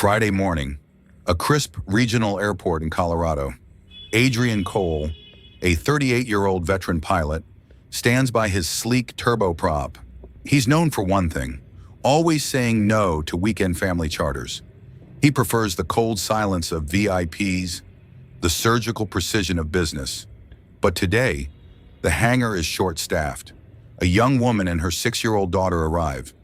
Friday morning, a crisp regional airport in Colorado. Adrian Cole, a 38-year-old veteran pilot, stands by his sleek turboprop. He's known for one thing, always saying no to weekend family charters. He prefers the cold silence of VIPs, the surgical precision of business. But today, the hangar is short-staffed. A young woman and her 6-year-old daughter arrive.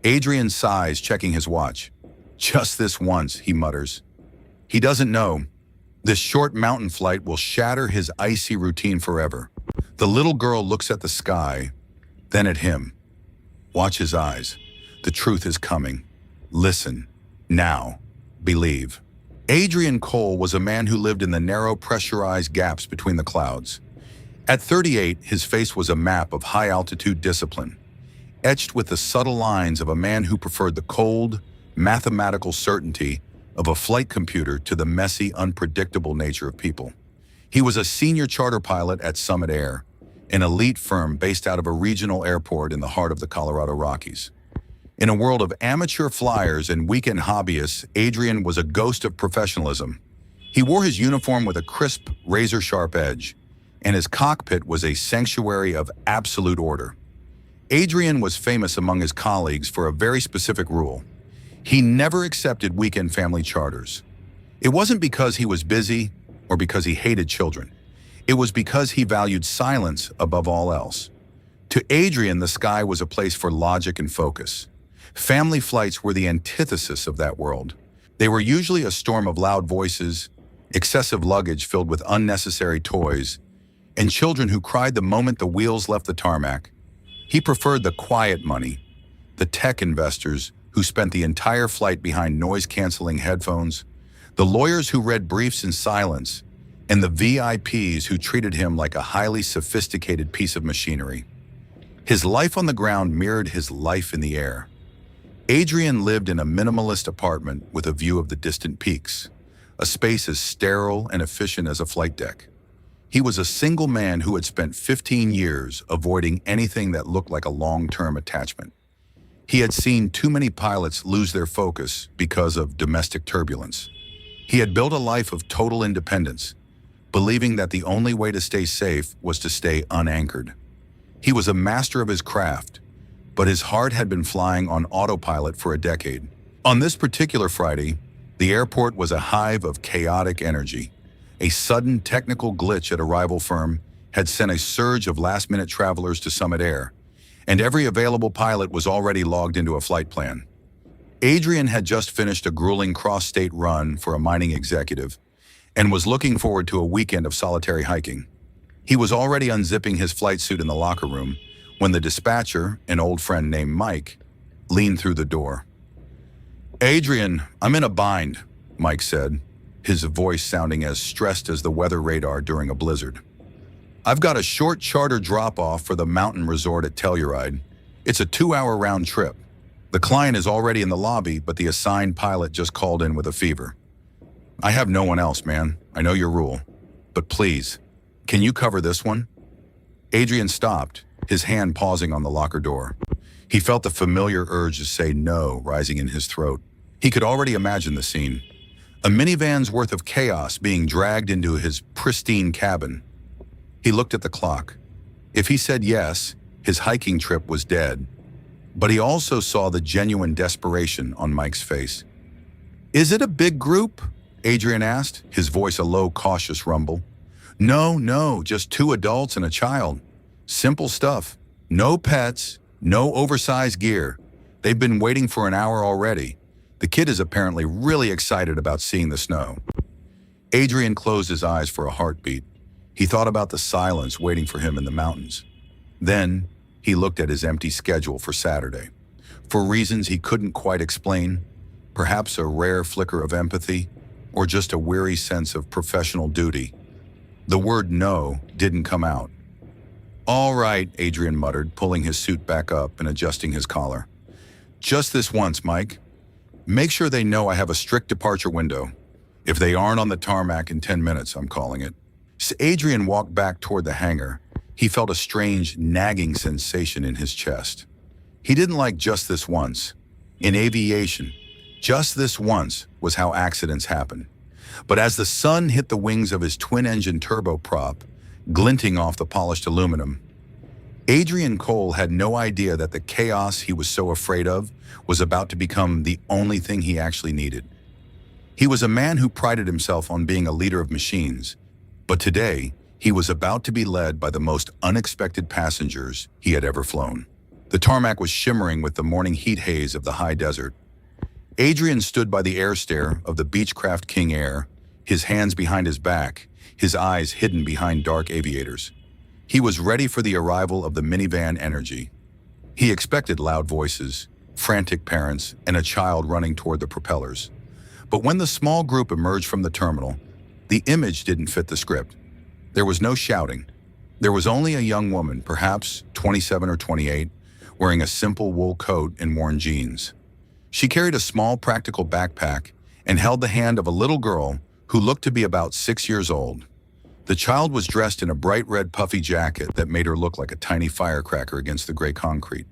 Adrian sighs, checking his watch. Just this once, he mutters. He doesn't know. This short mountain flight will shatter his icy routine forever. The little girl looks at the sky, then at him. Watch his eyes. The truth is coming. Listen. Now. Believe. Adrian Cole was a man who lived in the narrow, pressurized gaps between the clouds. At 38, his face was a map of high-altitude discipline, etched with the subtle lines of a man who preferred the cold, mathematical certainty of a flight computer to the messy, unpredictable nature of people. He was a senior charter pilot at Summit Air, an elite firm based out of a regional airport in the heart of the Colorado Rockies. In a world of amateur flyers and weekend hobbyists, Adrian was a ghost of professionalism. He wore his uniform with a crisp, razor-sharp edge, and his cockpit was a sanctuary of absolute order. Adrian was famous among his colleagues for a very specific rule. He never accepted weekend family charters. It wasn't because he was busy or because he hated children. It was because he valued silence above all else. To Adrian, the sky was a place for logic and focus. Family flights were the antithesis of that world. They were usually a storm of loud voices, excessive luggage filled with unnecessary toys, and children who cried the moment the wheels left the tarmac. He preferred the quiet money, the tech investors who spent the entire flight behind noise-canceling headphones, the lawyers who read briefs in silence, and the VIPs who treated him like a highly sophisticated piece of machinery. His life on the ground mirrored his life in the air. Adrian lived in a minimalist apartment with a view of the distant peaks, a space as sterile and efficient as a flight deck. He was a single man who had spent 15 years avoiding anything that looked like a long-term attachment. He had seen too many pilots lose their focus because of domestic turbulence. He had built a life of total independence, believing that the only way to stay safe was to stay unanchored. He was a master of his craft, but his heart had been flying on autopilot for a decade. On this particular Friday, the airport was a hive of chaotic energy. A sudden technical glitch at a rival firm had sent a surge of last-minute travelers to Summit Air, and every available pilot was already logged into a flight plan. Adrian had just finished a grueling cross-state run for a mining executive and was looking forward to a weekend of solitary hiking. He was already unzipping his flight suit in the locker room when the dispatcher, an old friend named Mike, leaned through the door. "Adrian, I'm in a bind," Mike said, his voice sounding as stressed as the weather radar during a blizzard. "I've got a short charter drop-off for the mountain resort at Telluride. It's a 2-hour round trip. The client is already in the lobby, but the assigned pilot just called in with a fever. I have no one else, man. I know your rule. But please, can you cover this one?" Adrian stopped, his hand pausing on the locker door. He felt the familiar urge to say no rising in his throat. He could already imagine the scene. A minivan's worth of chaos being dragged into his pristine cabin. He looked at the clock. If he said yes, his hiking trip was dead. But he also saw the genuine desperation on Mike's face. "Is it a big group?" Adrian asked, his voice a low, cautious rumble. No, just 2 adults and a child. Simple stuff. No pets, no oversized gear. They've been waiting for an hour already. The kid is apparently really excited about seeing the snow." Adrian closed his eyes for a heartbeat. He thought about the silence waiting for him in the mountains. Then, he looked at his empty schedule for Saturday. For reasons he couldn't quite explain, perhaps a rare flicker of empathy, or just a weary sense of professional duty, the word no didn't come out. "All right," Adrian muttered, pulling his suit back up and adjusting his collar. "Just this once, Mike. Make sure they know I have a strict departure window. If they aren't on the tarmac in 10 minutes, I'm calling it." As Adrian walked back toward the hangar, he felt a strange, nagging sensation in his chest. He didn't like just this once. In aviation, Just this once was how accidents happen. But as the sun hit the wings of his twin-engine turboprop, glinting off the polished aluminum, Adrian Cole had no idea that the chaos he was so afraid of was about to become the only thing he actually needed. He was a man who prided himself on being a leader of machines, but today he was about to be led by the most unexpected passengers he had ever flown. The tarmac was shimmering with the morning heat haze of the high desert. Adrian stood by the air stair of the Beechcraft King Air, his hands behind his back, his eyes hidden behind dark aviators. He was ready for the arrival of the minivan Energy. He expected loud voices, frantic parents, and a child running toward the propellers. But when the small group emerged from the terminal, the image didn't fit the script. There was no shouting. There was only a young woman, perhaps 27 or 28, wearing a simple wool coat and worn jeans. She carried a small practical backpack and held the hand of a little girl who looked to be about 6 years old. The child was dressed in a bright red puffy jacket that made her look like a tiny firecracker against the gray concrete.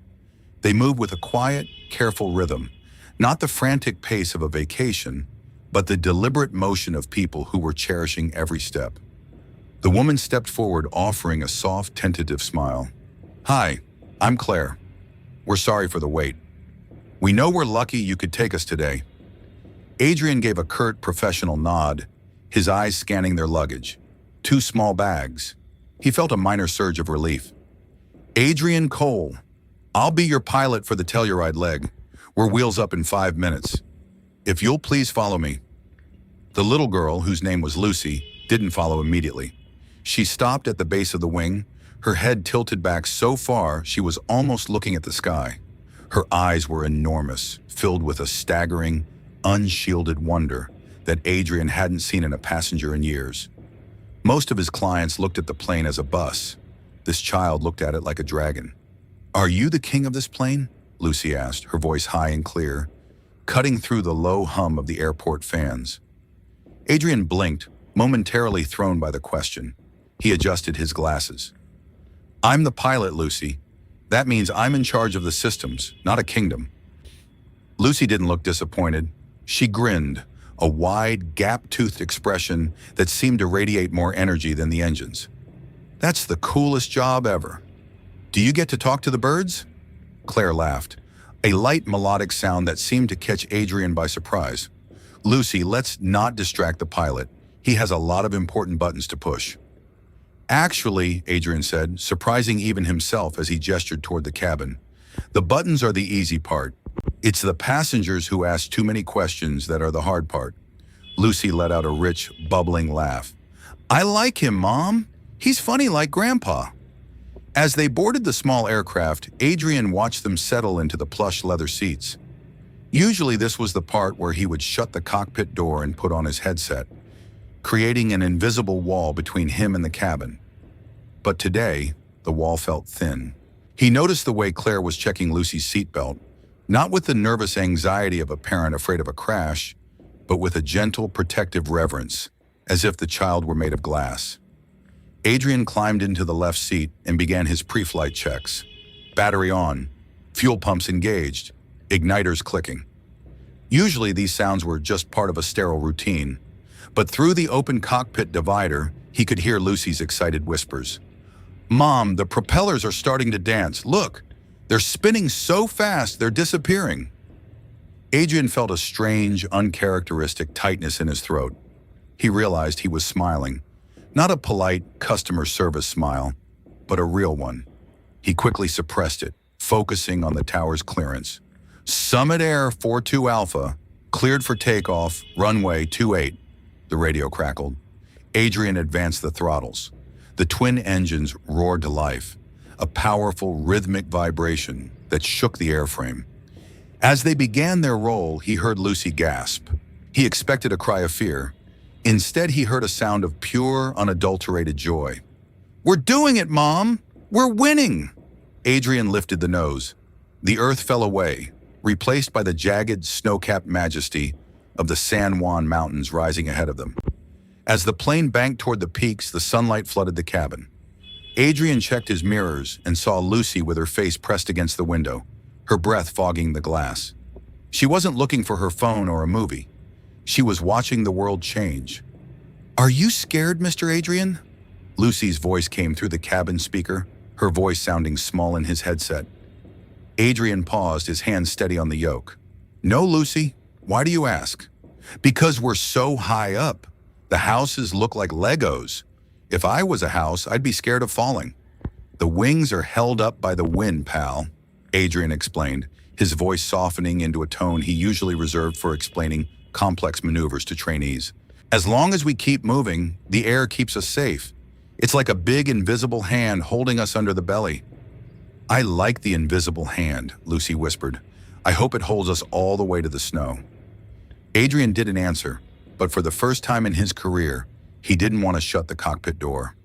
They moved with a quiet, careful rhythm, not the frantic pace of a vacation, but the deliberate motion of people who were cherishing every step. The woman stepped forward, offering a soft, tentative smile. "Hi, I'm Claire. We're sorry for the wait. We know we're lucky you could take us today." Adrian gave a curt, professional nod, his eyes scanning their luggage. 2 small bags. He felt a minor surge of relief. "Adrian Cole, I'll be your pilot for the Telluride leg. We're wheels up in 5 minutes. If you'll please follow me." The little girl, whose name was Lucy, didn't follow immediately. She stopped at the base of the wing, her head tilted back so far she was almost looking at the sky. Her eyes were enormous, filled with a staggering, unshielded wonder that Adrian hadn't seen in a passenger in years. Most of his clients looked at the plane as a bus. This child looked at it like a dragon. "Are you the king of this plane?" Lucy asked, her voice high and clear, cutting through the low hum of the airport fans. Adrian blinked, momentarily thrown by the question. He adjusted his glasses. "I'm the pilot, Lucy. That means I'm in charge of the systems, not a kingdom." Lucy didn't look disappointed. She grinned, a wide, gap-toothed expression that seemed to radiate more energy than the engines. "That's the coolest job ever. Do you get to talk to the birds?" Claire laughed, a light melodic sound that seemed to catch Adrian by surprise. "Lucy, let's not distract the pilot. He has a lot of important buttons to push." "Actually," Adrian said, surprising even himself as he gestured toward the cabin, "the buttons are the easy part. It's the passengers who ask too many questions that are the hard part." Lucy let out a rich, bubbling laugh. "I like him, Mom. He's funny like Grandpa." As they boarded the small aircraft, Adrian watched them settle into the plush leather seats. Usually this was the part where he would shut the cockpit door and put on his headset, creating an invisible wall between him and the cabin. But today, the wall felt thin. He noticed the way Claire was checking Lucy's seatbelt, not with the nervous anxiety of a parent afraid of a crash, but with a gentle, protective reverence, as if the child were made of glass. Adrian climbed into the left seat and began his pre-flight checks. Battery on, fuel pumps engaged, igniters clicking. Usually these sounds were just part of a sterile routine, but through the open cockpit divider, he could hear Lucy's excited whispers. "Mom, the propellers are starting to dance. Look, they're spinning so fast they're disappearing." Adrian felt a strange, uncharacteristic tightness in his throat. He realized he was smiling. Not a polite customer service smile, but a real one. He quickly suppressed it, focusing on the tower's clearance. "Summit Air 42 Alpha, cleared for takeoff, runway 28, the radio crackled. Adrian advanced the throttles. The twin engines roared to life, a powerful rhythmic vibration that shook the airframe. As they began their roll, he heard Lucy gasp. He expected a cry of fear. Instead, he heard a sound of pure, unadulterated joy. "We're doing it, Mom! We're winning!" Adrian lifted the nose. The earth fell away, replaced by the jagged, snow-capped majesty of the San Juan Mountains rising ahead of them. As the plane banked toward the peaks, the sunlight flooded the cabin. Adrian checked his mirrors and saw Lucy with her face pressed against the window, her breath fogging the glass. She wasn't looking for her phone or a movie. She was watching the world change. "Are you scared, Mr. Adrian?" Lucy's voice came through the cabin speaker, her voice sounding small in his headset. Adrian paused, his hand steady on the yoke. "No, Lucy. Why do you ask?" "Because we're so high up. The houses look like Legos. If I was a house, I'd be scared of falling." "The wings are held up by the wind, pal," Adrian explained, his voice softening into a tone he usually reserved for explaining complex maneuvers to trainees. "As long as we keep moving, the air keeps us safe. It's like a big invisible hand holding us under the belly." "I like the invisible hand," Lucy whispered. "I hope it holds us all the way to the snow." Adrian didn't answer, but for the first time in his career, he didn't want to shut the cockpit door.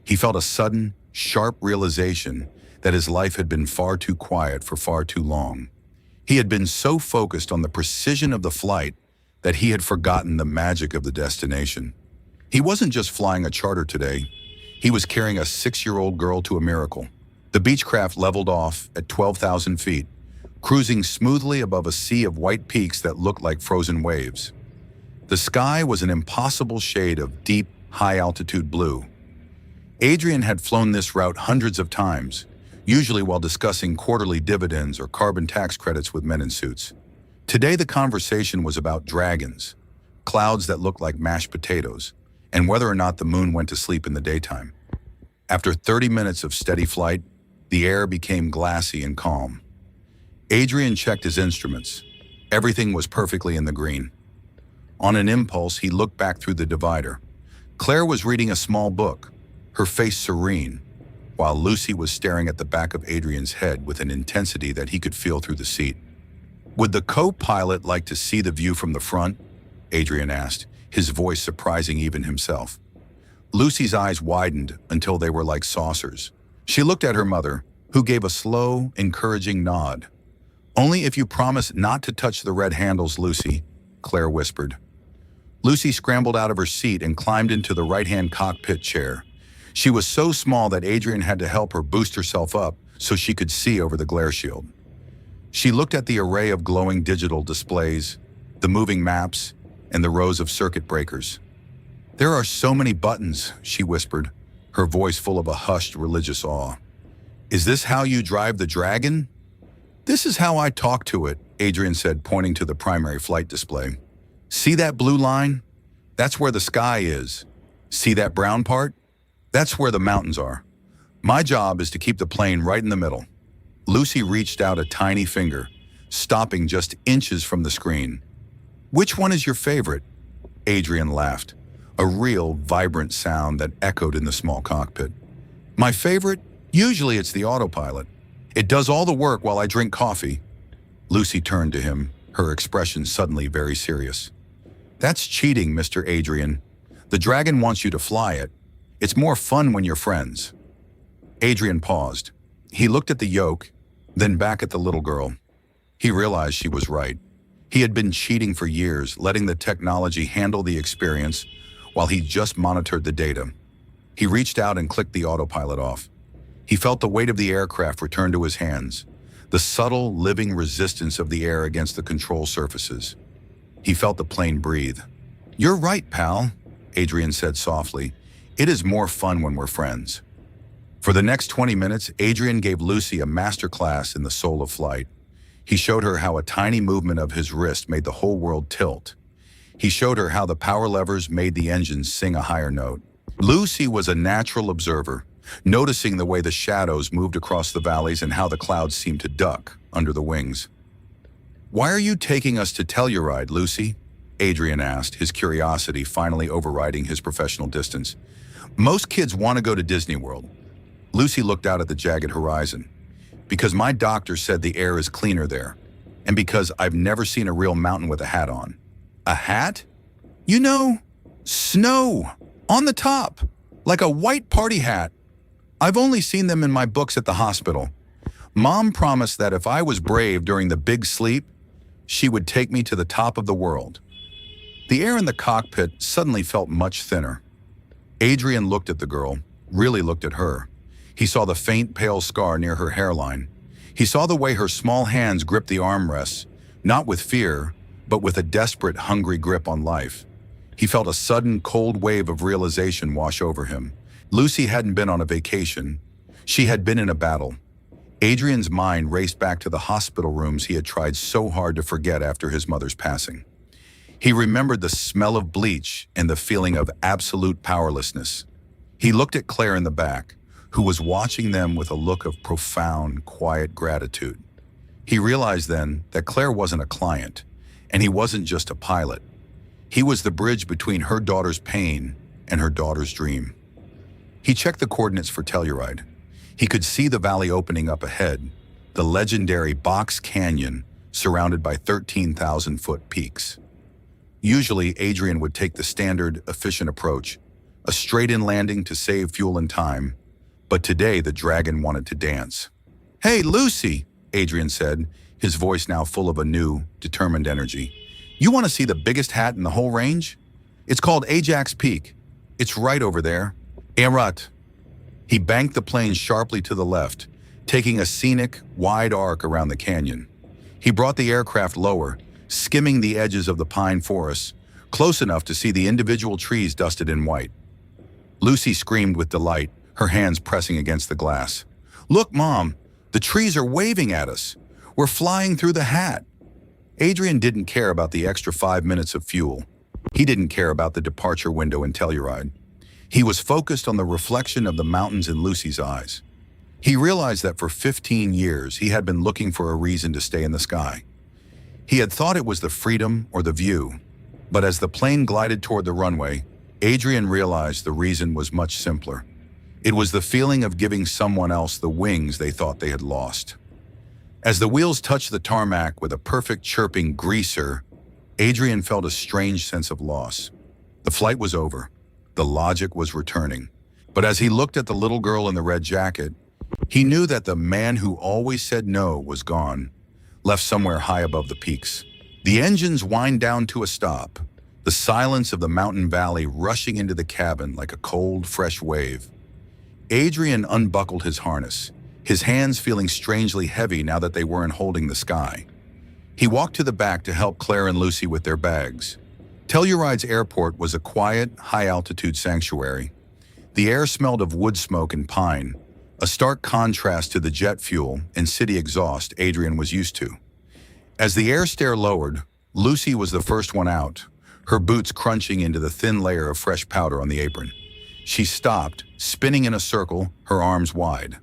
He felt a sudden, sharp realization that his life had been far too quiet for far too long. He had been so focused on the precision of the flight that he had forgotten the magic of the destination. He wasn't just flying a charter today. He was carrying a 6-year-old girl to a miracle. The Beechcraft leveled off at 12,000 feet, cruising smoothly above a sea of white peaks that looked like frozen waves. The sky was an impossible shade of deep, high-altitude blue. Adrian had flown this route hundreds of times, usually while discussing quarterly dividends or carbon tax credits with men in suits. Today the conversation was about dragons, clouds that looked like mashed potatoes, and whether or not the moon went to sleep in the daytime. After 30 minutes of steady flight, the air became glassy and calm. Adrian checked his instruments. Everything was perfectly in the green. On an impulse, he looked back through the divider. Claire was reading a small book, her face serene, while Lucy was staring at the back of Adrian's head with an intensity that he could feel through the seat. "Would the co-pilot like to see the view from the front?" Adrian asked, his voice surprising even himself. Lucy's eyes widened until they were like saucers. She looked at her mother, who gave a slow, encouraging nod. "Only if you promise not to touch the red handles, Lucy," Claire whispered. Lucy scrambled out of her seat and climbed into the right-hand cockpit chair. She was so small that Adrian had to help her boost herself up so she could see over the glare shield. She looked at the array of glowing digital displays, the moving maps, and the rows of circuit breakers. "There are so many buttons," she whispered, her voice full of a hushed religious awe. "Is this how you drive the Dragon?" "This is how I talk to it," Adrian said, pointing to the primary flight display. "See that blue line? That's where the sky is. See that brown part? That's where the mountains are. My job is to keep the plane right in the middle." Lucy reached out a tiny finger, stopping just inches from the screen. "Which one is your favorite?" Adrian laughed, a real, vibrant sound that echoed in the small cockpit. "My favorite? Usually it's the autopilot. It does all the work while I drink coffee." Lucy turned to him, her expression suddenly very serious. "That's cheating, Mr. Adrian. The Dragon wants you to fly it. It's more fun when you're friends." Adrian paused. He looked at the yoke, then back at the little girl. He realized she was right. He had been cheating for years, letting the technology handle the experience while he just monitored the data. He reached out and clicked the autopilot off. He felt the weight of the aircraft return to his hands, the subtle, living resistance of the air against the control surfaces. He felt the plane breathe. "You're right, pal," Adrian said softly. "It is more fun when we're friends." For the next 20 minutes, Adrian gave Lucy a master class in the soul of flight. He showed her how a tiny movement of his wrist made the whole world tilt. He showed her how the power levers made the engines sing a higher note. Lucy was a natural observer, noticing the way the shadows moved across the valleys and how the clouds seemed to duck under the wings. "Why are you taking us to Telluride, Lucy?" Adrian asked, his curiosity finally overriding his professional distance. "Most kids want to go to Disney World." Lucy looked out at the jagged horizon. "Because my doctor said the air is cleaner there, and because I've never seen a real mountain with a hat on." "A hat?" "You know, snow, on the top, like a white party hat. I've only seen them in my books at the hospital. Mom promised that if I was brave during the big sleep, she would take me to the top of the world." The air in the cockpit suddenly felt much thinner. Adrian looked at the girl, really looked at her. He saw the faint, pale scar near her hairline. He saw the way her small hands gripped the armrests, Not with fear, but with a desperate, hungry grip on life. He felt a sudden, cold wave of realization wash over him. Lucy hadn't been on a vacation. She had been in a battle. Adrian's mind raced back to the hospital rooms he had tried so hard to forget after his mother's passing. He remembered the smell of bleach and the feeling of absolute powerlessness. He looked at Claire in the back, who was watching them with a look of profound, quiet gratitude. He realized then that Claire wasn't a client, and he wasn't just a pilot. He was the bridge between her daughter's pain and her daughter's dream. He checked the coordinates for Telluride. He could see the valley opening up ahead, the legendary Box Canyon surrounded by 13,000-foot peaks. Usually, Adrian would take the standard, efficient approach, a straight-in landing to save fuel and time, but today the Dragon wanted to dance. "Hey, Lucy," Adrian said, his voice now full of a new, determined energy. "You want to see the biggest hat in the whole range? It's called Ajax Peak. It's right over there. Erat." He banked the plane sharply to the left, taking a scenic, wide arc around the canyon. He brought the aircraft lower, skimming the edges of the pine forests, close enough to see the individual trees dusted in white. Lucy screamed with delight, her hands pressing against the glass. "Look, Mom, the trees are waving at us. We're flying through the hat." Adrian didn't care about the extra 5 minutes of fuel. He didn't care about the departure window in Telluride. He was focused on the reflection of the mountains in Lucy's eyes. He realized that for 15 years he had been looking for a reason to stay in the sky. He had thought it was the freedom or the view, but as the plane glided toward the runway, Adrian realized the reason was much simpler. It was the feeling of giving someone else the wings they thought they had lost. As the wheels touched the tarmac with a perfect chirping greaser, Adrian felt a strange sense of loss. The flight was over. The logic was returning. But as he looked at the little girl in the red jacket, he knew that the man who always said no was gone, left somewhere high above the peaks. The engines whined down to a stop, the silence of the mountain valley rushing into the cabin like a cold, fresh wave. Adrian unbuckled his harness, his hands feeling strangely heavy now that they weren't holding the sky. He walked to the back to help Claire and Lucy with their bags. Telluride's airport was a quiet, high-altitude sanctuary. The air smelled of wood smoke and pine, a stark contrast to the jet fuel and city exhaust Adrian was used to. As the air stair lowered, Lucy was the first one out, her boots crunching into the thin layer of fresh powder on the apron. She stopped, spinning in a circle, her arms wide.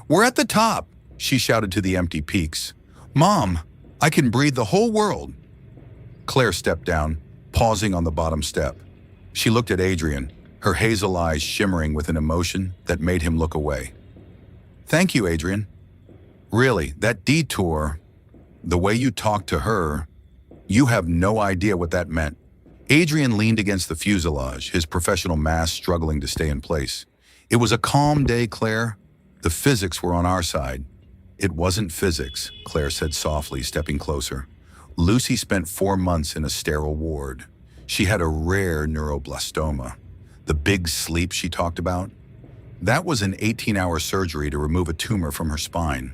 "We're at the top," she shouted to the empty peaks. "Mom, I can breathe the whole world." Claire stepped down, pausing on the bottom step. She looked at Adrian, her hazel eyes shimmering with an emotion that made him look away. "Thank you, Adrian. Really, that detour, the way you talked to her, you have no idea what that meant." Adrian leaned against the fuselage, his professional mask struggling to stay in place. "It was a calm day, Claire. The physics were on our side." "It wasn't physics," Claire said softly, stepping closer. "Lucy spent 4 months in a sterile ward. She had a rare neuroblastoma. The big sleep she talked about? That was an 18-hour surgery to remove a tumor from her spine.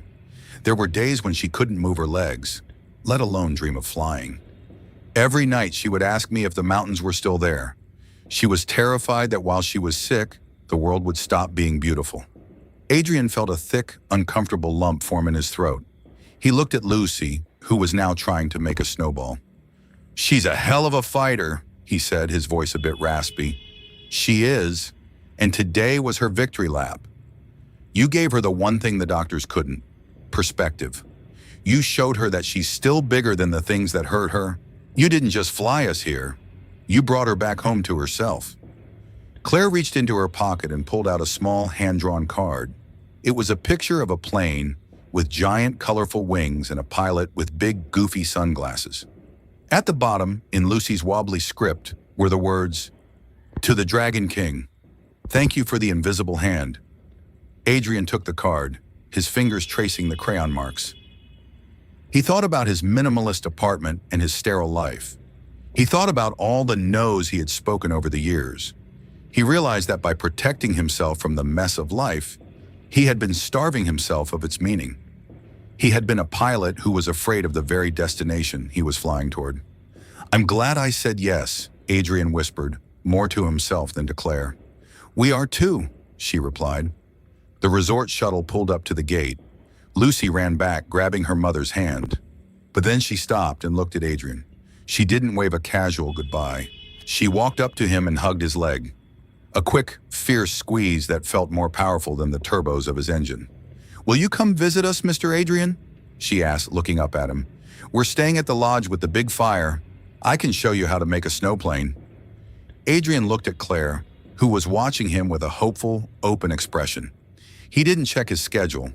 There were days when she couldn't move her legs, let alone dream of flying. Every night she would ask me if the mountains were still there. She was terrified that while she was sick, the world would stop being beautiful." Adrian felt a thick, uncomfortable lump form in his throat. He looked at Lucy, who was now trying to make a snowball. "She's a hell of a fighter," he said, his voice a bit raspy. "She is, and today was her victory lap. You gave her the one thing the doctors couldn't, perspective. You showed her that she's still bigger than the things that hurt her. You didn't just fly us here. You brought her back home to herself." Claire reached into her pocket and pulled out a small, hand-drawn card. It was a picture of a plane with giant, colorful wings and a pilot with big, goofy sunglasses. At the bottom, in Lucy's wobbly script, were the words, "To the Dragon King. Thank you for the invisible hand." Adrian took the card, his fingers tracing the crayon marks. He thought about his minimalist apartment and his sterile life. He thought about all the no's he had spoken over the years. He realized that by protecting himself from the mess of life, he had been starving himself of its meaning. He had been a pilot who was afraid of the very destination he was flying toward. "I'm glad I said yes," Adrian whispered, more to himself than to Claire. "We are too," she replied. The resort shuttle pulled up to the gate. Lucy ran back, grabbing her mother's hand. But then she stopped and looked at Adrian. She didn't wave a casual goodbye. She walked up to him and hugged his leg. A quick, fierce squeeze that felt more powerful than the turbos of his engine. "Will you come visit us, Mr. Adrian?" she asked, looking up at him. "We're staying at the lodge with the big fire. I can show you how to make a snowplane." Adrian looked at Claire, who was watching him with a hopeful, open expression. He didn't check his schedule.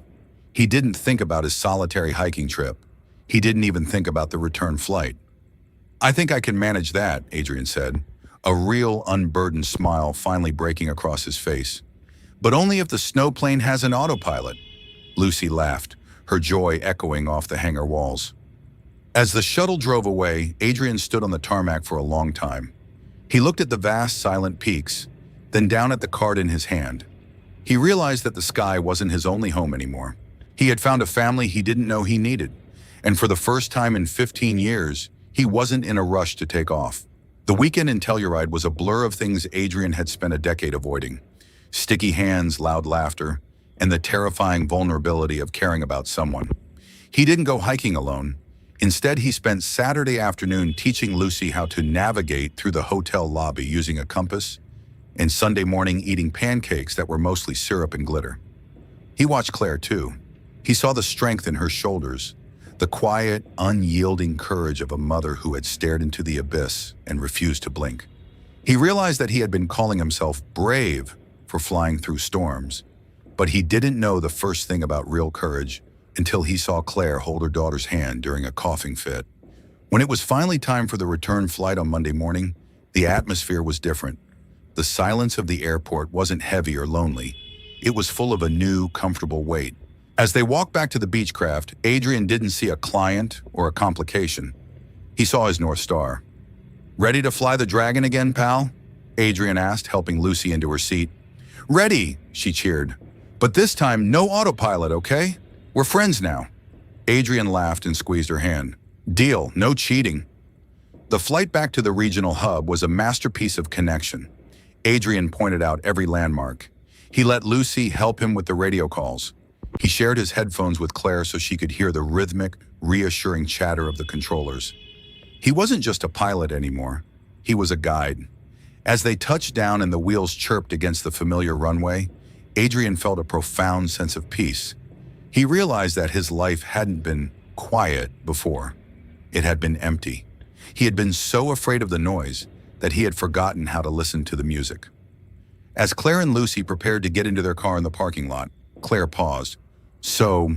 He didn't think about his solitary hiking trip. He didn't even think about the return flight. "I think I can manage that," Adrian said, a real unburdened smile finally breaking across his face. "But only if the snowplane has an autopilot." Lucy laughed, her joy echoing off the hangar walls. As the shuttle drove away, Adrian stood on the tarmac for a long time. He looked at the vast, silent peaks, then down at the card in his hand. He realized that the sky wasn't his only home anymore. He had found a family he didn't know he needed, and for the first time in 15 years, he wasn't in a rush to take off. The weekend in Telluride was a blur of things Adrian had spent a decade avoiding. Sticky hands, loud laughter, and the terrifying vulnerability of caring about someone. He didn't go hiking alone. Instead, he spent Saturday afternoon teaching Lucy how to navigate through the hotel lobby using a compass, and Sunday morning eating pancakes that were mostly syrup and glitter. He watched Claire too. He saw the strength in her shoulders, the quiet, unyielding courage of a mother who had stared into the abyss and refused to blink. He realized that he had been calling himself brave for flying through storms, but he didn't know the first thing about real courage until he saw Claire hold her daughter's hand during a coughing fit. When it was finally time for the return flight on Monday morning, the atmosphere was different. The silence of the airport wasn't heavy or lonely. It was full of a new, comfortable weight. As they walked back to the Beechcraft, Adrian didn't see a client or a complication. He saw his North Star. "Ready to fly the Dragon again, pal?" Adrian asked, helping Lucy into her seat. "Ready," she cheered. "But this time, no autopilot, okay? We're friends now." Adrian laughed and squeezed her hand. "Deal, no cheating." The flight back to the regional hub was a masterpiece of connection. Adrian pointed out every landmark. He let Lucy help him with the radio calls. He shared his headphones with Claire so she could hear the rhythmic, reassuring chatter of the controllers. He wasn't just a pilot anymore. He was a guide. As they touched down and the wheels chirped against the familiar runway, Adrian felt a profound sense of peace. He realized that his life hadn't been quiet before. It had been empty. He had been so afraid of the noise that he had forgotten how to listen to the music. As Claire and Lucy prepared to get into their car in the parking lot, Claire paused. "So,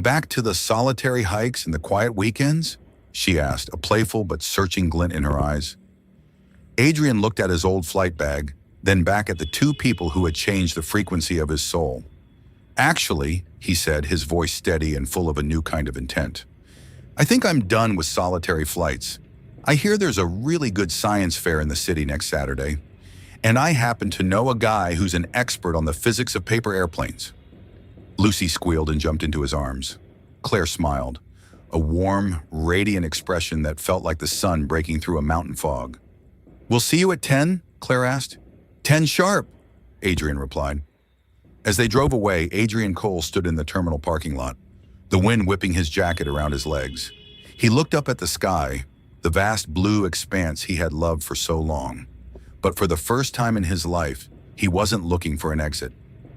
back to the solitary hikes and the quiet weekends?" she asked, a playful but searching glint in her eyes. Adrian looked at his old flight bag, then back at the two people who had changed the frequency of his soul. "Actually," he said, his voice steady and full of a new kind of intent, "I think I'm done with solitary flights. I hear there's a really good science fair in the city next Saturday, and I happen to know a guy who's an expert on the physics of paper airplanes." Lucy squealed and jumped into his arms. Claire smiled, a warm, radiant expression that felt like the sun breaking through a mountain fog. "We'll see you at 10? Claire asked. 10 sharp, Adrian replied. As they drove away, Adrian Cole stood in the terminal parking lot, the wind whipping his jacket around his legs. He looked up at the sky, the vast blue expanse he had loved for so long. But for the first time in his life, he wasn't looking for an exit.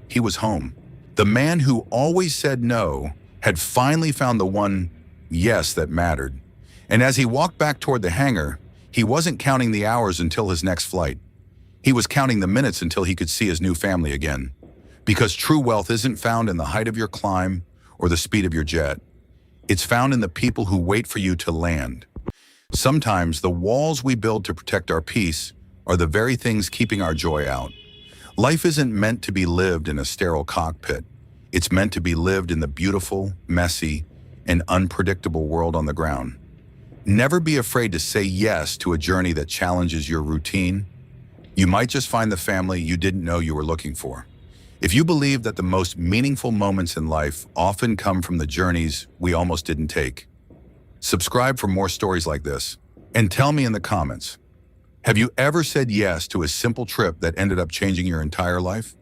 He was home. The man who always said no had finally found the one yes that mattered. And as he walked back toward the hangar, he wasn't counting the hours until his next flight. He was counting the minutes until he could see his new family again. Because true wealth isn't found in the height of your climb or the speed of your jet. It's found in the people who wait for you to land. Sometimes the walls we build to protect our peace are the very things keeping our joy out. Life isn't meant to be lived in a sterile cockpit. It's meant to be lived in the beautiful, messy, and unpredictable world on the ground. Never be afraid to say yes to a journey that challenges your routine. You might just find the family you didn't know you were looking for. If you believe that the most meaningful moments in life often come from the journeys we almost didn't take, subscribe for more stories like this. And tell me in the comments, have you ever said yes to a simple trip that ended up changing your entire life?